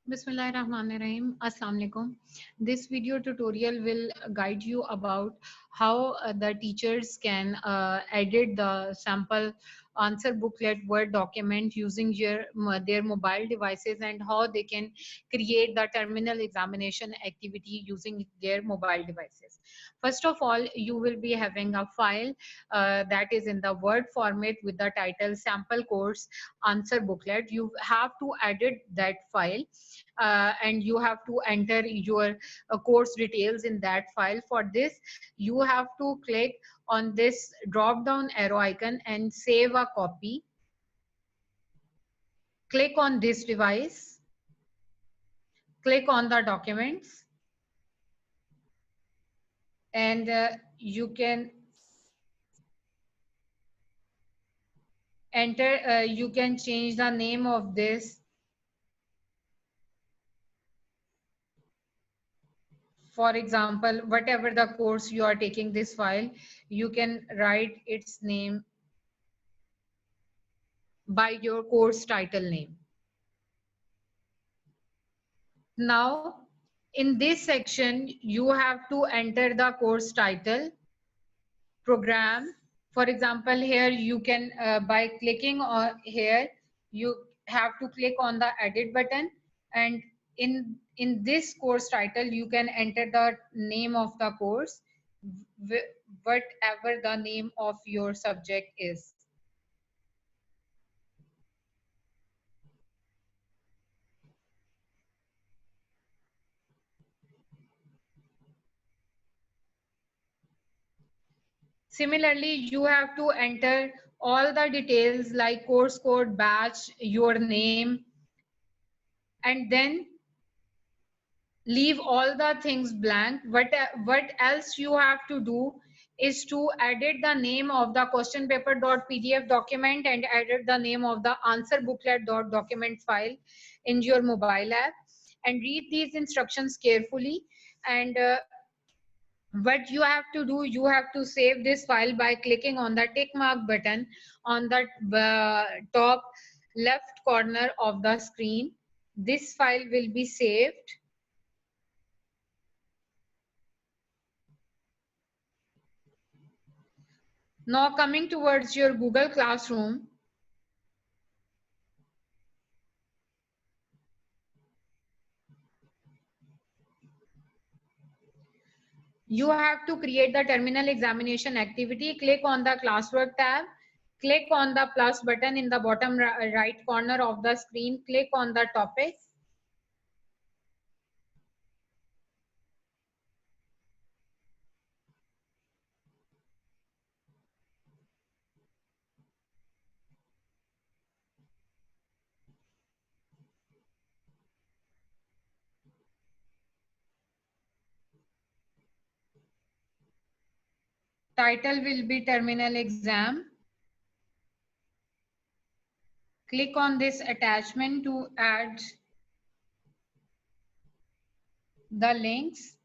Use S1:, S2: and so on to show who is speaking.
S1: Bismillahirrahmanirrahim. Assalamu alaikum. This video tutorial will guide you about how the teachers can edit the sample answer booklet Word document using their mobile devices, and how they can create the terminal examination activity using their mobile devices. First of all, you will be having a file that is in the Word format with the title sample course answer booklet. You have to edit that file, and you have to enter your course details in that file. For this, you have to click on this drop down arrow icon and save a copy. Click on this device, click on the documents, and you can enter, you can change the name of this. For example, whatever the course you are taking this file, you can write its name by your course title name. Now, in this section, you have to enter the course title, program. For example, here you can, by clicking on here, you have to click on the edit button, and in this course title, you can enter the name of the course, whatever the name of your subject is. Similarly, you have to enter all the details like course code, batch, your name, and then leave all the things blank. What else you have to do is to edit the name of the question paper.pdf document and edit the name of the answer booklet.document file in your mobile app, and read these instructions carefully. And what you have to do, you have to save this file by clicking on the tick mark button on the top left corner of the screen. This file will be saved. Now coming towards your Google Classroom, you have to create the terminal examination activity. Click on the classwork tab, click on the plus button in the bottom right corner of the screen, click on the topic. Title will be terminal exam. Click on this attachment to add the links.